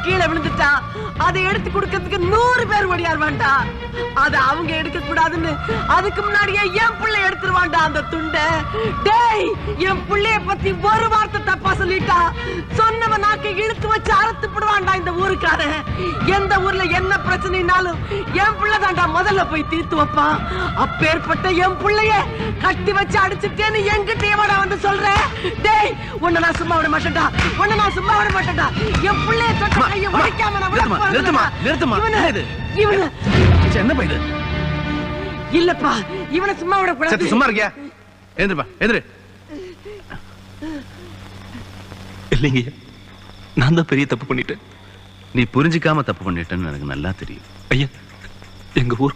கீழே விழுந்துட்டா அதை எடுத்து கொடுக்கிறதுக்கு 100 பேர் ஓடியாருவான்டா. அதை அவங்க எடுக்க கூடாதுன்னு அதுக்கு முன்னாடியே என் பிள்ளை எடுத்துருவான்டா அந்த துண்டை. டேய், என் பிள்ளைய பத்தி ஒரு வார்த்தை தப்பா சொல்லிட்டா சொன்னவன் நாக்கை இழுத்து வச்சு அறுத்து போடுவான்டா இந்த ஊருக்காரன். எந்த ஊர்ல என்ன பிரச்சனைனாலும் என் பிள்ளை தான்டா முதல்ல போய் தீர்த்து வைப்பான். அப்பேற்பட்ட என் பிள்ளைய கட்டி வச்சு அடிச்சுட்டேன்னு என்கிட்டயேடா வந்து சொல்றேன். டேய், உன்னை நான் சும்மா விட மாட்டேன்டா, உன்னை நான் சும்மா விட மாட்டேன்டா. என் பிள்ளைய தொட்ட கையை உடைக்காம நான் விட போறேன். இவனை என்ன பைது இல்லப்பா, இவனை சும்மா விட கூடாது. சும்மா இருக்கியா? எழுந்துப்பா, எழுந்துரு. இல்லைங்க, நான் தான் பெரிய தப்பு பண்ணிட்டேன். நீ புரிஞ்சுக்காம தப்பு பண்ணிட்டேன்னு எனக்கு நல்லா தெரியும். ஐயா, எங்க ஊருக்கு